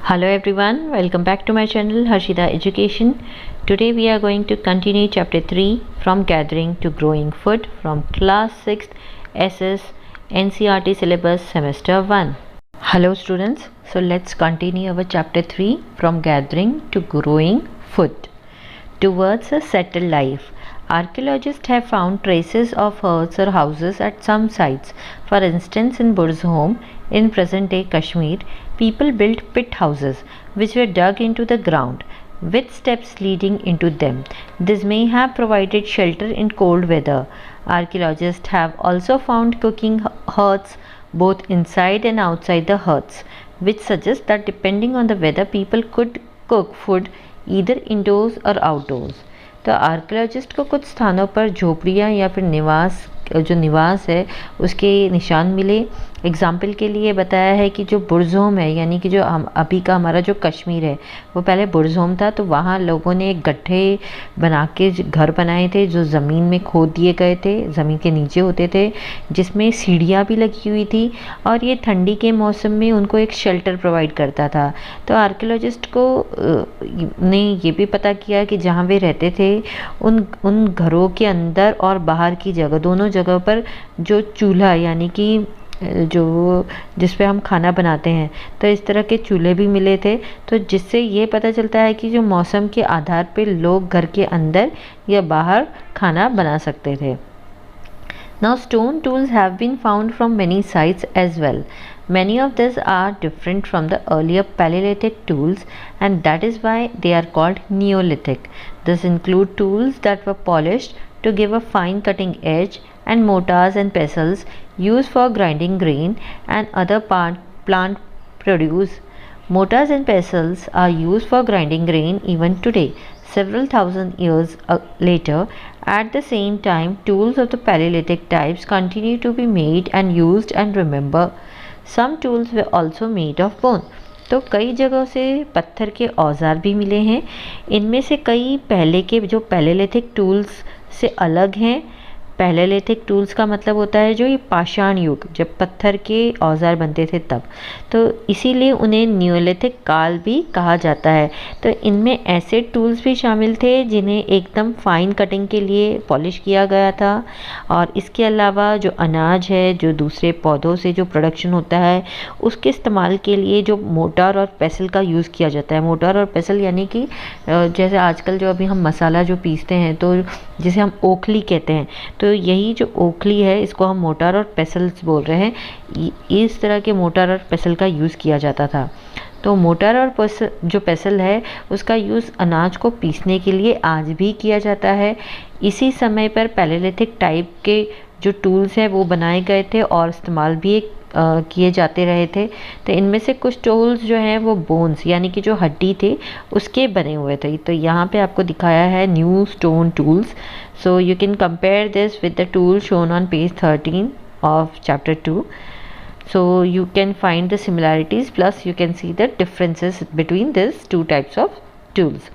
Hello everyone, welcome back to my channel Harshita Education. Today we are going to continue chapter 3 from gathering to growing food from class 6th SS NCERT syllabus semester 1. Hello students, so let's continue our chapter 3 from gathering to growing food. Towards a settled life, archaeologists have found traces of huts or houses at some sites. For instance, in Burzholm, in present-day Kashmir, people built pit houses which were dug into the ground with steps leading into them. This may have provided shelter in cold weather. Archaeologists have also found cooking huts both inside and outside the huts, which suggests that depending on the weather, people could cook food either indoors और outdoors. तो archaeologist को कुछ स्थानों पर झोपड़ियाँ या फिर निवास है उसके निशान मिले. एग्जाम्पल के लिए बताया है कि जो बुर्ज़होम है, यानी कि जो अभी का हमारा जो कश्मीर है वो पहले बुर्ज़होम था, तो वहाँ लोगों ने गड्ढे बना के घर बनाए थे जो ज़मीन में खोद दिए गए थे, ज़मीन के नीचे होते थे, जिसमें सीढ़ियाँ भी लगी हुई थी और ये ठंडी के मौसम में उनको एक शेल्टर प्रोवाइड करता था. तो आर्कियोलॉजिस्ट को ने ये भी पता किया कि जहाँ वे रहते थे उन घरों के अंदर और बाहर की जगह, दोनों जगह पर जो चूल्हा यानी कि जिस पे हम खाना बनाते हैं, तो इस तरह के चूल्हे भी मिले थे. तो जिससे ये पता चलता है कि जो मौसम के आधार पे लोग घर के अंदर या बाहर खाना बना सकते थे. Now stone tools have been found from many sites as well. Many of these are different from the earlier Paleolithic tools, and that is why they are called Neolithic. This include tools that were polished to give a fine cutting edge, and mortars and pestles used for grinding grain and other plant produce. Mortars and pestles are used for grinding grain even today, several thousand years later. At the same time, tools of the Paleolithic types continue to be made and used, and remember, some tools were also made of bone. तो कई जगहों से पत्थर के औजार भी मिले हैं. इनमें से कई पहले के जो पैलेलिथिक टूल्स से अलग हैं. पैलेलिथिक टूल्स का मतलब होता है जो ये पाषाण युग, जब पत्थर के औजार बनते थे तब, तो इसीलिए उन्हें न्यूलिथिक काल भी कहा जाता है. तो इनमें ऐसे टूल्स भी शामिल थे जिन्हें एकदम फाइन कटिंग के लिए पॉलिश किया गया था. और इसके अलावा जो अनाज है, जो दूसरे पौधों से जो प्रोडक्शन होता है, उसके इस्तेमाल के लिए जो मोटार और पेसल का यूज़ किया जाता है. मोटार और पेसल यानी कि जैसे आजकल जो अभी हम मसाला जो पीसते हैं तो जिसे हम ओखली कहते हैं, तो यही जो ओखली है इसको हम मोटार और पेसल्स बोल रहे हैं. इस तरह के मोटार और पेसल का यूज़ किया जाता था. तो मोटार और जो पेसल है उसका यूज़ अनाज को पीसने के लिए आज भी किया जाता है. इसी समय पर पैलेलिथिक टाइप के जो टूल्स हैं वो बनाए गए थे और इस्तेमाल भी किए जाते रहे थे. तो इनमें से कुछ टूल्स जो हैं वो बोन्स यानी कि जो हड्डी थे उसके बने हुए थे. तो यहाँ पे आपको दिखाया है new stone tools. So you can compare this with the tool shown on page 13 of chapter 2. So you can find the similarities, plus you can see the differences between these two types of tools.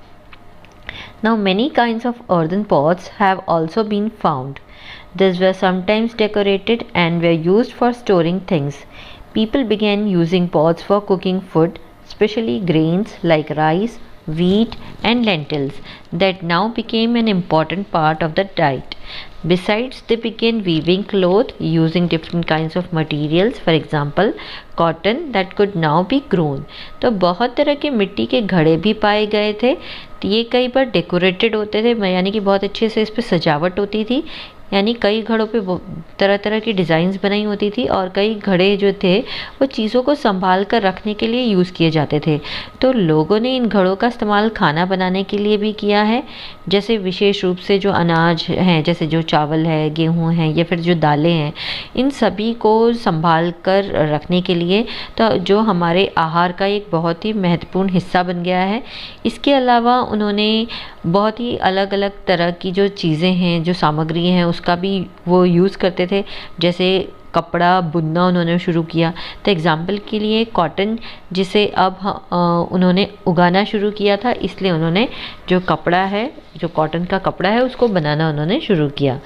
Now many kinds of earthen pots have also been found. These were sometimes decorated and were used for storing things. People began using pots for cooking food, especially grains like rice, wheat and lentils that now became an important part of the diet. Besides, they began weaving cloth using different kinds of materials, for example, cotton that could now be grown. तो बहुत तरह के मिट्टी के घड़े भी पाए गए थे. ये कई बार डेकोरेटेड होते थे, यानी कि बहुत अच्छे से इस पर सजावट होती थी. यानी कई घड़ों पे तरह तरह की डिज़ाइंस बनाई होती थी और कई घड़े जो थे वो चीज़ों को संभाल कर रखने के लिए यूज़ किए जाते थे. तो लोगों ने इन घड़ों का इस्तेमाल खाना बनाने के लिए भी किया है. जैसे विशेष रूप से जो अनाज हैं, जैसे जो चावल है, गेहूँ हैं या फिर जो दालें हैं, इन सभी को संभाल कर रखने के लिए, तो जो हमारे आहार का एक बहुत ही महत्वपूर्ण हिस्सा बन गया है. इसके अलावा उन्होंने बहुत ही अलग अलग तरह की जो चीज़ें हैं, जो सामग्री हैं, उसका भी वो यूज़ करते थे. जैसे कपड़ा बुनना उन्होंने शुरू किया. तो एग्ज़ाम्पल के लिए कॉटन, जिसे अब उन्होंने उगाना शुरू किया था, इसलिए उन्होंने जो कपड़ा है, जो कॉटन का कपड़ा है, उसको बनाना उन्होंने शुरू किया.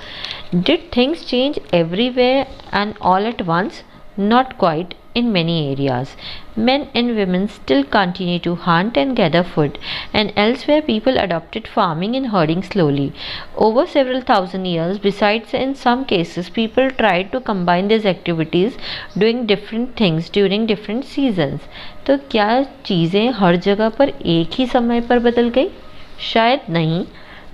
Did things change everywhere and all at once? Not quite. in many areas. Men and women still continue to hunt and gather food, and elsewhere people adopted farming and herding slowly. Over several thousand years, besides in some cases, people tried to combine these activities, doing different things during different seasons. तो क्या चीज़ें हर जगह पर एक ही समय पर बदल गई? शायद नहीं।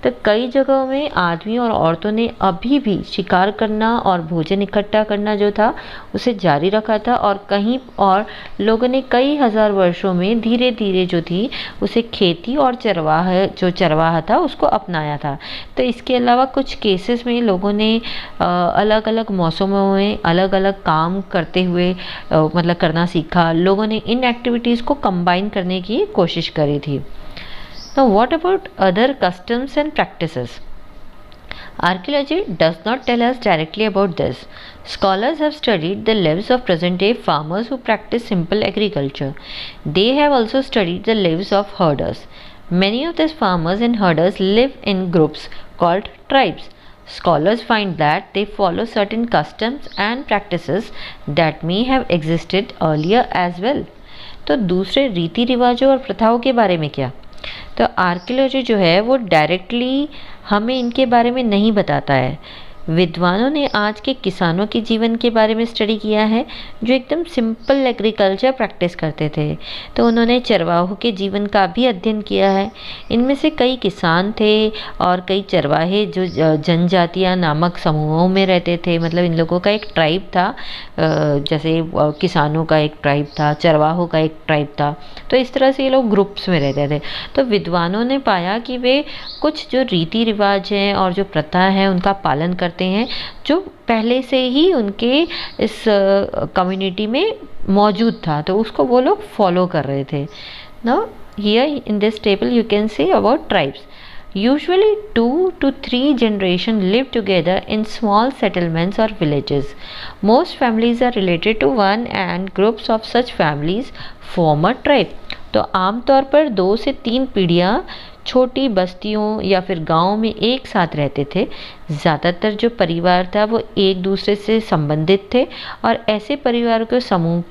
तो कई जगहों में आदमी और औरतों ने अभी भी शिकार करना और भोजन इकट्ठा करना जो था उसे जारी रखा था, और कहीं और लोगों ने कई हजार वर्षों में धीरे धीरे जो थी उसे खेती और चरवाहा था उसको अपनाया था। तो इसके अलावा कुछ केसेस में लोगों ने अलग अलग मौसमों में अलग अलग काम करते हुए मतलब करना सीखा। लोगों ने इन एक्टिविटीज़ को कंबाइन करने की कोशिश करी थी। Now, what about other customs and practices? Archaeology does not tell us directly about this. Scholars have studied the lives of present-day farmers who practice simple agriculture. They have also studied the lives of herders. Many of these farmers and herders live in groups called tribes. Scholars find that they follow certain customs and practices that may have existed earlier as well. तो दूसरे रीति रिवाजों और प्रथाओं के बारे में क्या? तो आर्कियोलॉजी जो है वो डायरेक्टली हमें इनके बारे में नहीं बताता है। विद्वानों ने आज के किसानों के जीवन के बारे में स्टडी किया है जो एकदम सिंपल एग्रीकल्चर प्रैक्टिस करते थे। तो उन्होंने चरवाहों के जीवन का भी अध्ययन किया है। इनमें से कई किसान थे और कई चरवाहे जो जनजातियां नामक समूहों में रहते थे। मतलब इन लोगों का एक ट्राइब था, जैसे किसानों का एक ट्राइब था, चरवाहों का एक ट्राइब था। तो इस तरह से ये लोग ग्रुप्स में रहते थे। तो विद्वानों ने पाया कि वे कुछ जो रीति रिवाज हैं और जो प्रथा है उनका पालन करते हैं जो पहले से ही उनके इस कम्युनिटी में मौजूद था, तो उसको वो लोग फॉलो कर रहे थे। Now here in this table you can see about tribes. Usually 2 to 3 generations live together in small settlements or villages. Most families are related to one and groups of such families form a tribe. तो आमतौर पर 2 से 3 पीढ़ियाँ छोटी बस्तियों या फिर गाँव में एक साथ रहते थे। ज़्यादातर जो परिवार था वो एक दूसरे से संबंधित थे और ऐसे परिवारों के समूह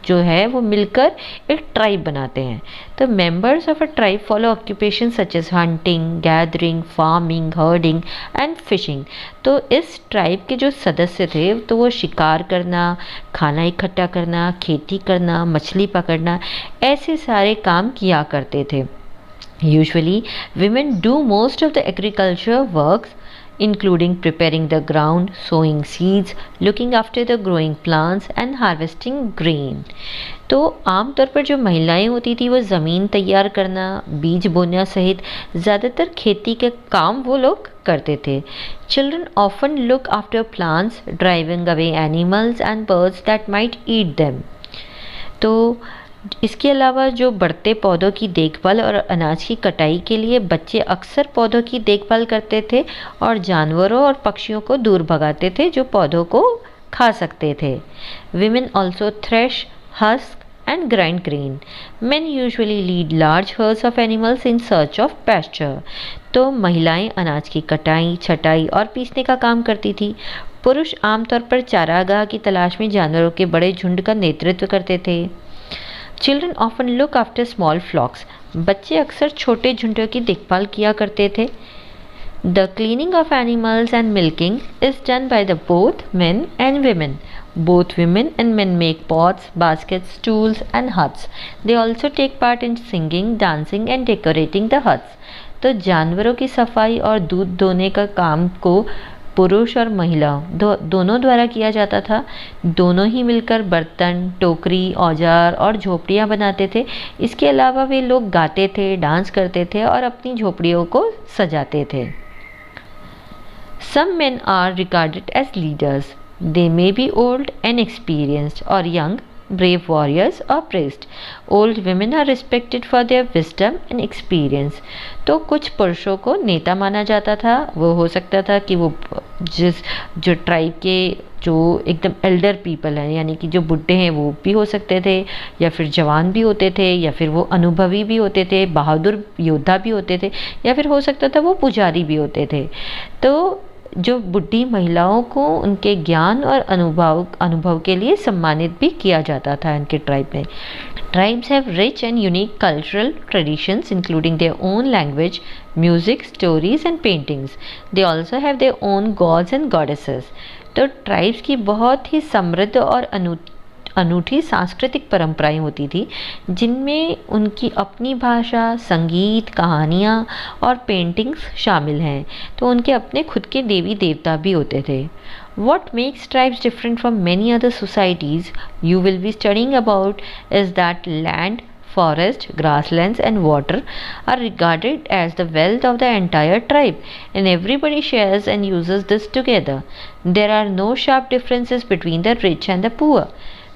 जो है वो मिलकर एक ट्राइब बनाते हैं। तो members of a tribe follow occupation such as hunting, gathering, farming, herding and fishing. तो इस ट्राइब के जो सदस्य थे तो वो शिकार करना, खाना इकट्ठा करना, खेती करना, मछली पकड़ना, ऐसे सारे काम किया करते थे। Usually women do most of the agriculture works including preparing the ground, sowing seeds, looking after the growing plants and harvesting grain. तो आमतौर पर जो महिलाएं होती थी वो ज़मीन तैयार करना, बीज बोना सहित ज़्यादातर खेती के काम वो लोग करते थे। Children often look after plants, driving away animals and birds that might eat them. तो इसके अलावा जो बढ़ते पौधों की देखभाल और अनाज की कटाई के लिए बच्चे अक्सर पौधों की देखभाल करते थे और जानवरों और पक्षियों को दूर भगाते थे जो पौधों को खा सकते थे। Women also thresh, husk and grind grain. Men usually lead large herds of animals in search of pasture. तो महिलाएं अनाज की कटाई, छटाई और पीसने का काम करती थी। पुरुष आमतौर पर चारागाह की तलाश में जानवरों के बड़े झुंड का नेतृत्व करते थे। Children often look after small flocks. बच्चे अक्सर छोटे झुंडों की देखभाल किया करते थे। The cleaning of animals and milking is done by the both men and women. Both women and men make pots, baskets, stools and huts. They also take part in singing, dancing and decorating the huts. तो जानवरों की सफाई और दूध दोने का काम को पुरुष और महिला दोनों द्वारा किया जाता था। दोनों ही मिलकर बर्तन, टोकरी, औजार और झोपड़ियाँ बनाते थे। इसके अलावा वे लोग गाते थे, डांस करते थे और अपनी झोपड़ियों को सजाते थे। Some men are regarded as leaders. They may be old and experienced or young, brave warriors or priest. Old women are respected for their wisdom and experience. तो कुछ पुरुषों को नेता माना जाता था। वो हो सकता था कि वो जो ट्राइब के जो एकदम एल्डर पीपल हैं यानी कि जो बुढ़े हैं वो भी हो सकते थे, या फिर जवान भी होते थे, या फिर वो अनुभवी भी होते थे, बहादुर योद्धा भी होते थे, या फिर हो सकता था वो पुजारी भी होते थे। तो जो बुढ़ी महिलाओं को उनके ज्ञान और अनुभव के लिए सम्मानित भी किया जाता था उनके ट्राइब में। Tribes have rich and unique cultural traditions, including their own language, music, stories, and paintings. They also have their own gods and goddesses. तो ट्राइब्स की बहुत ही समृद्ध और अनूठी सांस्कृतिक परंपराएं होती थी, जिनमें उनकी अपनी भाषा, संगीत, कहानियाँ और पेंटिंग्स शामिल हैं। तो उनके अपने खुद के देवी देवता भी होते थे। What makes tribes different from many other societies you will be studying about is that land, forest, grasslands and water are regarded as the wealth of the entire tribe, and everybody shares and uses this together. There are no sharp differences between the rich and the poor.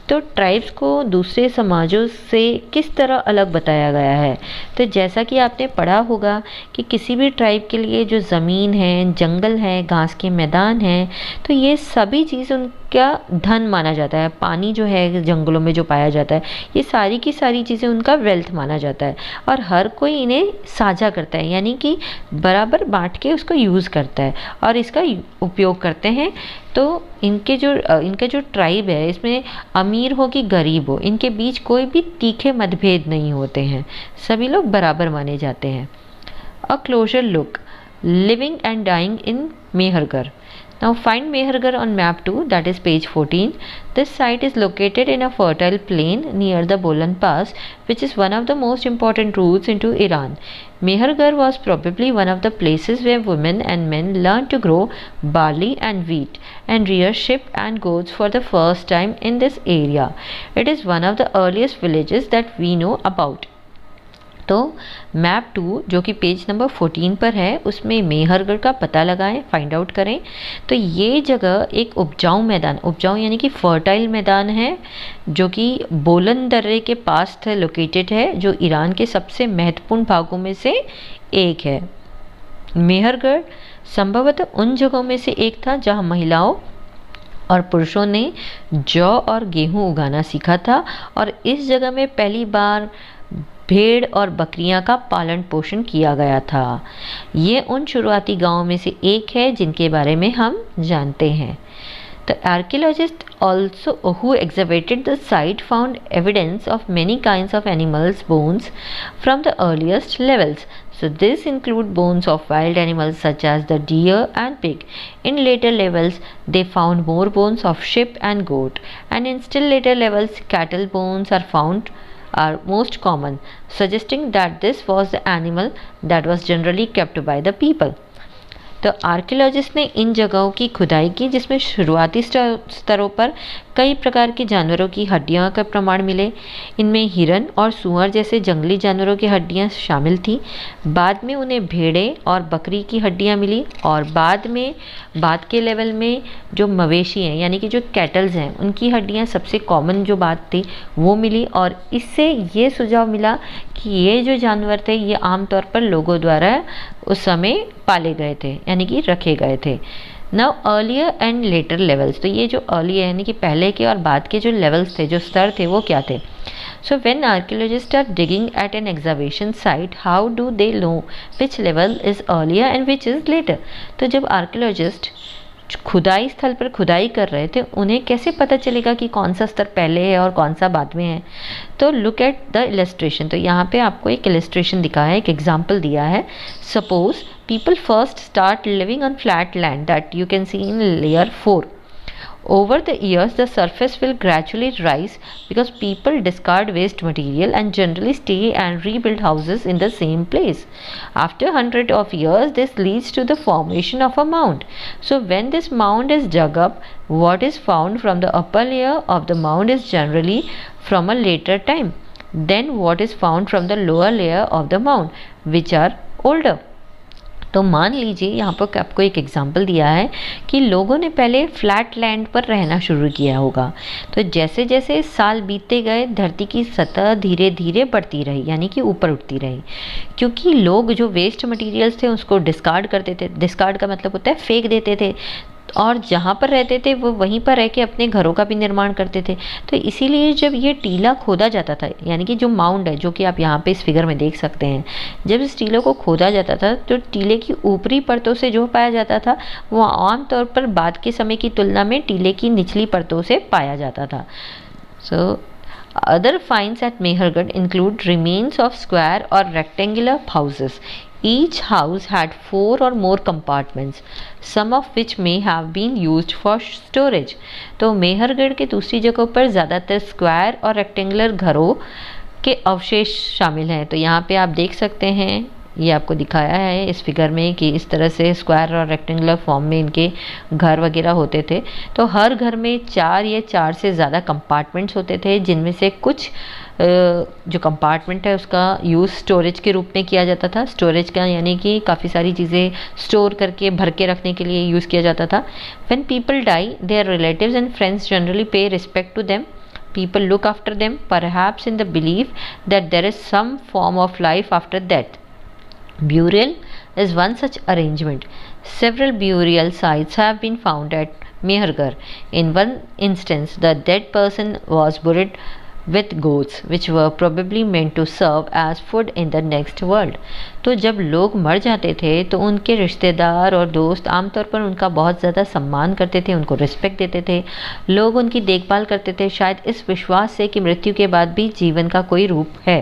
तो tribes को दूसरे समाजों से किस तरह अलग बताया गया है? तो जैसा कि आपने पढ़ा होगा कि किसी भी ट्राइब के लिए जो ज़मीन है, जंगल है, घास के मैदान हैं, तो ये सभी चीज़ उनका धन माना जाता है। पानी जो है जंगलों में जो पाया जाता है, ये सारी की सारी चीज़ें उनका वेल्थ माना जाता है और हर कोई इन्हें साझा करता है, यानी कि बराबर बांट के उसको यूज़ करता है और इसका उपयोग करते हैं। तो इनके जो ट्राइब है, इसमें अमीर हो कि गरीब हो, इनके बीच कोई भी तीखे मतभेद नहीं होते हैं, सभी लोग बराबर माने जाते हैं। A closer look, living and dying in Mehrgarh. Now find Mehergarh on map 2, that is page 14. This site is located in a fertile plain near the Bolan Pass, which is one of the most important routes into Iran. Mehergarh was probably one of the places where women and men learned to grow barley and wheat and rear sheep and goats for the first time in this area. It is one of the earliest villages that we know about. तो map 2 जो कि page number 14 पर है, उसमें मेहरगढ़ का पता लगाएं, find out करें। तो ये जगह एक उपजाऊ यानी कि फर्टाइल मैदान है, जो कि बोलन दर्रे के पास लोकेटेड है, जो ईरान के सबसे महत्वपूर्ण भागों में से एक है। मेहरगढ़ संभवतः उन जगहों में से एक था जहाँ महिलाओं और पुरुषों ने जौ और गेहूँ उगाना सीखा था, और इस जगह में पहली बार भेड़ और बकरियां का पालन पोषण किया गया था। ये उन शुरुआती गांवों में से एक है जिनके बारे में हम जानते हैं। The archaeologists also who excavated the site found evidence of many kinds of animals' bones from the earliest levels. So this include bones of wild animals such as the deer and pig. In later levels, they found more bones of sheep and goat, and in still later levels, cattle bones are most common, suggesting that this was the animal that was generally kept by the people. तो archaeologist ने इन जगहों की खुदाई की, जिसमें शुरुआती स्तरों पर कई प्रकार के जानवरों की हड्डियां का प्रमाण मिले। इनमें हिरन और सूअर जैसे जंगली जानवरों की हड्डियां शामिल थी। बाद में उन्हें भेड़े और बकरी की हड्डियां मिली, और बाद के लेवल में जो मवेशी हैं यानी कि जो कैटल्स हैं, उनकी हड्डियां सबसे कॉमन जो बात थी वो मिली। और इससे ये सुझाव मिला कि ये जो जानवर थे ये आमतौर पर लोगों द्वारा उस समय पाले गए थे, यानी कि रखे गए थे। Now earlier and later levels, तो ये जो अर्लियर यानी कि पहले के और बाद के जो लेवल्स थे, जो स्तर थे, वो क्या थे? So when archaeologist are digging at an excavation site, how do they know which level is earlier and which is later? तो जब आर्कियोलॉजिस्ट खुदाई स्थल पर खुदाई कर रहे थे, उन्हें कैसे पता चलेगा कि कौन सा स्तर पहले है और कौन सा बाद में है? तो लुक एट द इलस्ट्रेशन। तो यहाँ पे आपको एक इलस्ट्रेशन दिखा है, एक एग्जाम्पल दिया है। Suppose people first start living on flat land that you can see in layer 4. Over the years, the surface will gradually rise because people discard waste material and generally stay and rebuild houses in the same place. After hundreds of years, this leads to the formation of a mound. So when this mound is dug up, what is found from the upper layer of the mound is generally from a later time. Then what is found from the lower layer of the mound, which are older. तो मान लीजिए यहाँ पर आपको एक example दिया है कि लोगों ने पहले फ्लैट लैंड पर रहना शुरू किया होगा। तो जैसे जैसे साल बीतते गए, धरती की सतह धीरे धीरे बढ़ती रही, यानी कि ऊपर उठती रही, क्योंकि लोग जो वेस्ट मटेरियल्स थे उसको डिस्कार्ड करते थे। डिस्कार्ड का मतलब होता है फेंक देते थे, और जहाँ पर रहते थे वो वहीं पर रह के अपने घरों का भी निर्माण करते थे। तो इसीलिए जब ये टीला खोदा जाता था, यानी कि जो माउंड है जो कि आप यहाँ पे इस फिगर में देख सकते हैं, जब इस टीले को खोदा जाता था तो टीले की ऊपरी परतों से जो पाया जाता था वो आमतौर पर बाद के समय की तुलना में टीले की निचली परतों से पाया जाता था। सो other finds at Mehergarh include remains of square or rectangular houses. Each house had 4 or more compartments, some of which may have been used for storage. तो मेहरगढ़ के दूसरी जगहों पर ज़्यादातर स्क्वायर और रेक्टेंगुलर घरों के अवशेष शामिल हैं। तो यहाँ पे आप देख सकते हैं, ये आपको दिखाया है इस फिगर में कि इस तरह से स्क्वायर और रेक्टेंगुलर फॉर्म में इनके घर वगैरह होते थे। तो हर घर में 4 या 4 से ज़्यादा कंपार्टमेंट्स होते थे, जिनमें से कुछ जो कंपार्टमेंट है उसका यूज़ स्टोरेज के रूप में किया जाता था। स्टोरेज का यानी कि काफ़ी सारी चीज़ें स्टोर करके भर के रखने के लिए यूज़ किया जाता था। When people die their relatives and friends generally pay respect to them. People look after them, perhaps in the belief that there is some form of life after death. Burial is one such arrangement. Several burial sites have been found at Mehergarh. In one instance, the dead person was buried with goats which were probably meant to serve as food in the next world. तो जब लोग मर जाते थे तो उनके रिश्तेदार और दोस्त आमतौर पर उनका बहुत ज़्यादा सम्मान करते थे, उनको रिस्पेक्ट देते थे, लोग उनकी देखभाल करते थे, शायद इस विश्वास से कि मृत्यु के बाद भी जीवन का कोई रूप है।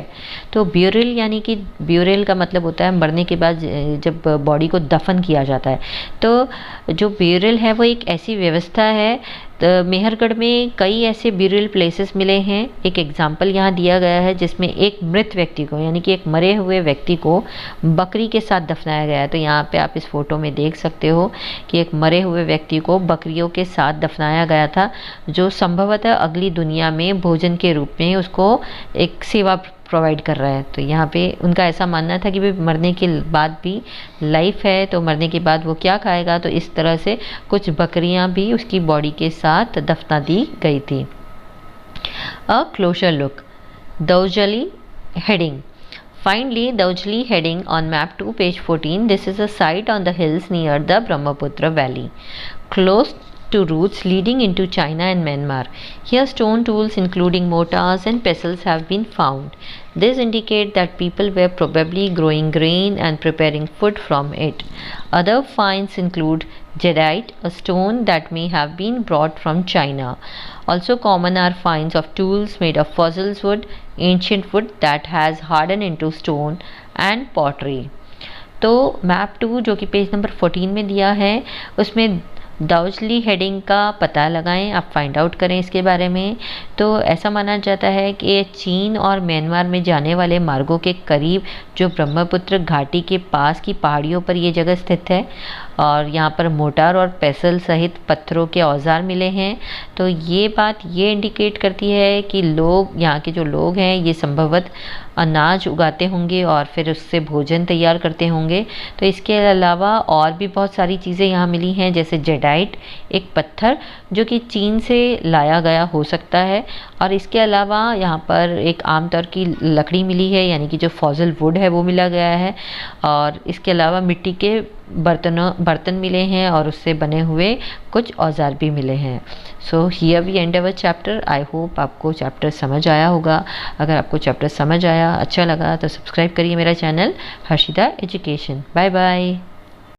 तो ब्यूरियल यानी कि ब्यूरियल का मतलब होता है मरने के बाद जब बॉडी को दफन किया जाता है। तो जो ब्यूरियल है वो एक ऐसी व्यवस्था है। मेहरगढ़ में कई ऐसे ब्यूरियल प्लेसेस मिले हैं। एक एग्जाम्पल यहाँ दिया गया है जिसमें एक मृत व्यक्ति को यानी कि एक मरे हुए व्यक्ति को बकरी के साथ दफनाया गया है। तो यहाँ पे आप इस फोटो में देख सकते हो कि एक मरे हुए व्यक्ति को बकरियों के साथ दफनाया गया था, जो संभवतः अगली दुनिया में भोजन के रूप में उसको एक सेवा प्रोवाइड कर रहा है। तो यहाँ पे उनका ऐसा मानना था कि भाई मरने के बाद भी लाइफ है, तो मरने के बाद वो क्या खाएगा, तो इस तरह से कुछ बकरियाँ भी उसकी बॉडी के साथ दफना दी गई थी। A closer look, Daojali heading. Finally, Daujali heading on map 2 page 14. This is a site on the hills near the Brahmaputra valley, close to routes leading into China and Myanmar. Here stone tools including mortars and pestles have been found. This indicates that people were probably growing grain and preparing food from it. Other finds include jadeite, a stone that may have been brought from China. Also common are finds of tools made of fossil wood, ancient wood that has hardened into stone, and pottery. तो map 2 जो कि page number 14 में दिया है उसमें दाउजली heading का पता लगाएं, आप फाइंड आउट करें इसके बारे में। तो ऐसा माना जाता है कि चीन और म्यांमार में जाने वाले मार्गों के करीब जो ब्रह्मपुत्र घाटी के पास की पहाड़ियों पर ये जगह स्थित है और यहाँ पर मोटार और पेसल सहित पत्थरों के औजार मिले हैं। तो ये बात ये इंडिकेट करती है कि लोग यहाँ के जो लोग हैं ये संभवतः अनाज उगाते होंगे और फिर उससे भोजन तैयार करते होंगे। तो इसके अलावा और भी बहुत सारी चीज़ें यहाँ मिली हैं, जैसे जेडाइट, एक पत्थर जो कि चीन से लाया गया हो सकता है, और इसके अलावा यहाँ पर एक आमतौर की लकड़ी मिली है यानी कि जो फॉसिल वुड है वो मिला गया है, और इसके अलावा मिट्टी के बर्तन मिले हैं और उससे बने हुए कुछ औजार भी मिले हैं। So here we end our chapter. I hope आपको चैप्टर समझ आया होगा। अगर आपको चैप्टर समझ आया, अच्छा लगा तो सब्सक्राइब करिए मेरा channel Harshita education. Bye bye.